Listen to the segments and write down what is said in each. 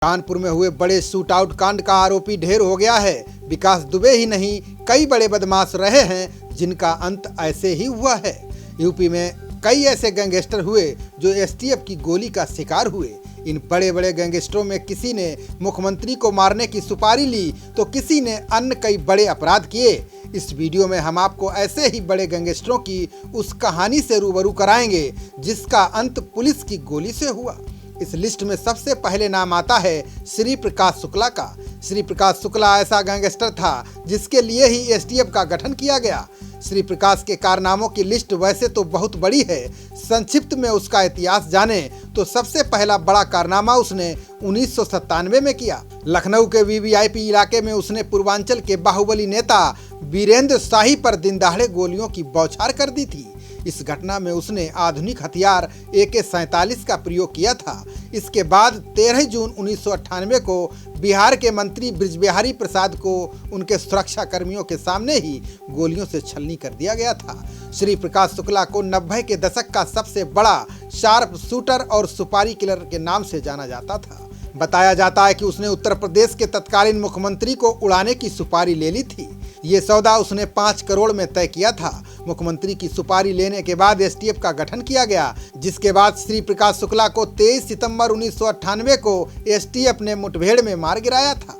कानपुर में हुए बड़े शूट आउट कांड का आरोपी ढेर हो गया है। विकास दुबे ही नहीं, कई बड़े बदमाश रहे हैं जिनका अंत ऐसे ही हुआ है। यूपी में कई ऐसे गैंगस्टर हुए जो एसटीएफ की गोली का शिकार हुए। इन बड़े बड़े गैंगस्टरों में किसी ने मुख्यमंत्री को मारने की सुपारी ली तो किसी ने अन्य कई बड़े अपराध किए। इस वीडियो में हम आपको ऐसे ही बड़े गैंगस्टरों की उस कहानी से रूबरू कराएंगे जिसका अंत पुलिस की गोली से हुआ। इस लिस्ट में सबसे पहले नाम आता है श्री प्रकाश शुक्ला का। श्री प्रकाश शुक्ला ऐसा गैंगस्टर था जिसके लिए ही एसटीएफ का गठन किया गया। श्री प्रकाश के कारनामों की लिस्ट वैसे तो बहुत बड़ी है। संक्षिप्त में उसका इतिहास जाने तो सबसे पहला बड़ा कारनामा उसने 1997 में किया। लखनऊ के वीवीआईपी इलाके में उसने पूर्वांचल के बाहुबली नेता वीरेंद्र शाही पर दिन दहाड़े गोलियों की बौछार कर दी थी। इस घटना में उसने आधुनिक हथियार AK-47 का प्रयोग किया था। इसके बाद 13 जून 1998 को बिहार के मंत्री बृजबिहारी प्रसाद को उनके सुरक्षा कर्मियों के सामने ही गोलियों से छलनी कर दिया गया था। श्री प्रकाश शुक्ला को 90 के दशक का सबसे बड़ा शार्प शूटर और सुपारी किलर के नाम से जाना जाता था। बताया जाता है कि उसने उत्तर प्रदेश के तत्कालीन मुख्यमंत्री को उड़ाने की सुपारी ले ली थी। ये सौदा उसने 5 करोड़ में तय किया था। मुख्यमंत्री की सुपारी लेने के बाद एसटीएफ का गठन किया गया, जिसके बाद श्री प्रकाश शुक्ला को 23 सितंबर 1998 को एसटीएफ ने मुठभेड़ में मार गिराया था।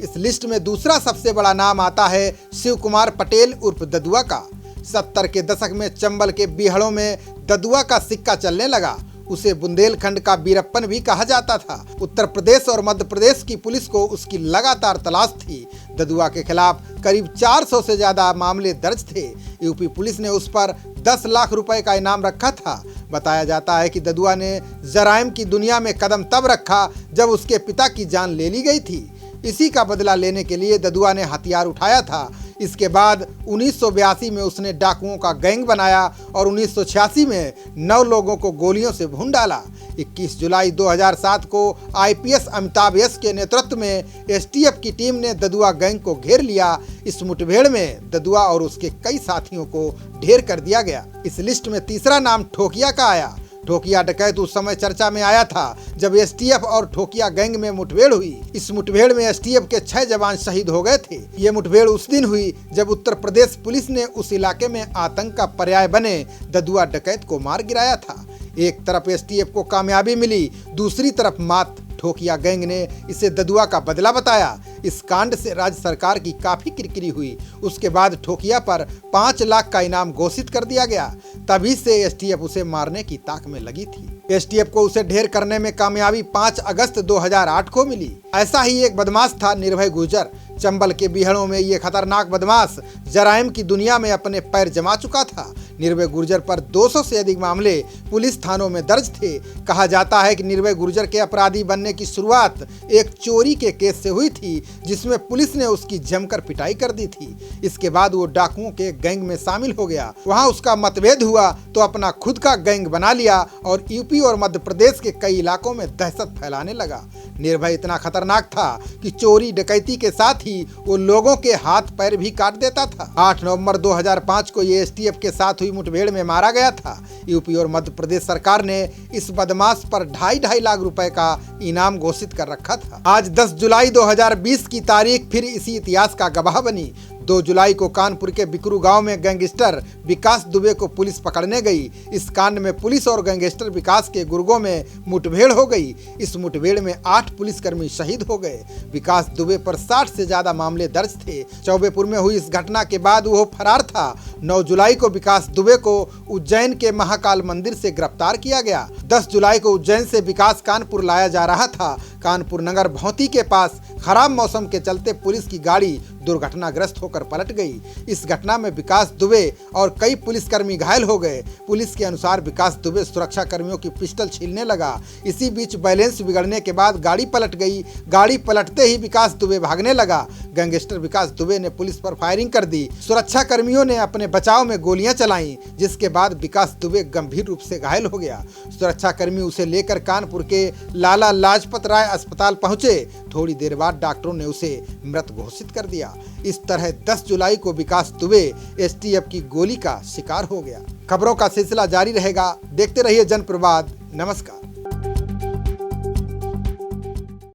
इस लिस्ट में दूसरा सबसे बड़ा नाम आता है शिव कुमार पटेल उर्फ ददुआ का। 70 के दशक में चंबल के बीहड़ों में ददुआ का सिक्का चलने लगा। उसे बुंदेलखंड का वीरप्पन भी कहा जाता था। उत्तर प्रदेश और मध्य प्रदेश की पुलिस को उसकी लगातार तलाश थी। ददुआ के खिलाफ करीब 400 से ज्यादा मामले दर्ज थे। यूपी पुलिस ने उस पर 10 लाख रुपए का इनाम रखा था। बताया जाता है कि ददुआ ने जराइम की दुनिया में कदम तब रखा जब उसके पिता की जान ले ली गई थी। इसी का बदला लेने के लिए ददुआ ने हथियार उठाया था। इसके बाद 1982 में उसने डाकुओं का गैंग बनाया और 1986 में 9 लोगों को गोलियों से भून डाला। 21 जुलाई 2007 को आईपीएस अमिताभ यस के नेतृत्व में एसटीएफ की टीम ने ददुआ गैंग को घेर लिया। इस मुठभेड़ में ददुआ और उसके कई साथियों को ढेर कर दिया गया। इस लिस्ट में तीसरा नाम ठोकिया का आया। ठोकिया डकैत उस समय चर्चा में आया था जब एसटीएफ और ठोकिया गैंग में मुठभेड़ हुई। इस मुठभेड़ में एसटीएफ के 6 जवान शहीद हो गए थे। ये मुठभेड़ उस दिन हुई जब उत्तर प्रदेश पुलिस ने उस इलाके में आतंक का पर्याय बने ददुआ डकैत को मार गिराया था। एक तरफ एसटीएफ को कामयाबी मिली, दूसरी तरफ मात ठोकिया गैंग ने इसे ददुआ का बदला बताया। इस कांड से राज्य सरकार की काफी किरकिरी हुई। उसके बाद ठोकिया पर 5 लाख का इनाम घोषित कर दिया गया। तभी से एसटीएफ उसे मारने की ताक में लगी थी। एसटीएफ को उसे ढेर करने में कामयाबी 5 अगस्त 2008 को मिली। ऐसा ही एक बदमाश था निर्भय गुर्जर। चंबल के बीहड़ों में ये खतरनाक बदमाश जराइम की दुनिया में अपने पैर जमा चुका था। निर्भय गुर्जर पर 200 से अधिक मामले पुलिस थानों में दर्ज थे। कहा जाता है कि निर्भय गुर्जर के अपराधी बनने की शुरुआत एक चोरी के केस से हुई थी जिसमें पुलिस ने उसकी जमकर पिटाई कर दी थी। इसके बाद वो डाकुओं के गैंग में शामिल हो गया। वहां उसका मतभेद हुआ तो अपना खुद का गैंग बना लिया और यूपी और मध्य प्रदेश के कई इलाकों में दहशत फैलाने लगा। निर्भय इतना खतरनाक था कि चोरी डकैती के साथ ही वो लोगों के हाथ पैर भी काट देता था। 8 नवंबर 2005 को ये एसटीएफ के साथ हुई मुठभेड़ में मारा गया था। यूपी और मध्य प्रदेश सरकार ने इस बदमाश पर 2.5 लाख रुपए का इनाम घोषित कर रखा था। आज 10 जुलाई 2020 की तारीख फिर इसी इतिहास का गवाह बनी। 2 जुलाई को कानपुर के बिकरू गांव में गैंगस्टर विकास दुबे को पुलिस पकड़ने गई। इस कांड में पुलिस और गैंगस्टर विकास के गुर्गों में मुठभेड़ हो गई। इस मुठभेड़ में 8 पुलिसकर्मी शहीद हो गए। विकास दुबे पर 60 से ज्यादा मामले दर्ज थे। चौबेपुर में हुई इस घटना के बाद वो फरार था। 9 जुलाई को विकास दुबे को उज्जैन के महाकाल मंदिर से गिरफ्तार किया गया। 10 जुलाई को उज्जैन से विकास कानपुर लाया जा रहा था। कानपुर नगर भौंती के पास खराब मौसम के चलते पुलिस की गाड़ी दुर्घटनाग्रस्त होकर पलट गई। इस घटना में विकास दुबे और कई पुलिसकर्मी घायल हो गए। पुलिस के अनुसार विकास दुबे सुरक्षा कर्मियों की पिस्टल छीनने लगा। इसी बीच बैलेंस बिगड़ने के बाद गाड़ी पलट गई। गाड़ी पलटते ही विकास दुबे भागने लगा। गैंगस्टर विकास दुबे ने पुलिस पर फायरिंग कर दी। सुरक्षा कर्मियों ने अपने बचाव में गोलियां चलाईं, जिसके बाद विकास दुबे गंभीर रूप से घायल हो गया। सुरक्षा कर्मी उसे लेकर कानपुर के लाला लाजपत राय अस्पताल पहुंचे। थोड़ी देर बाद डॉक्टरों ने उसे मृत घोषित कर दिया। इस तरह 10 जुलाई को विकास दुबे एसटीएफ की गोली का शिकार हो गया। खबरों का सिलसिला जारी रहेगा। देखते रहिए जनप्रवाद। नमस्कार।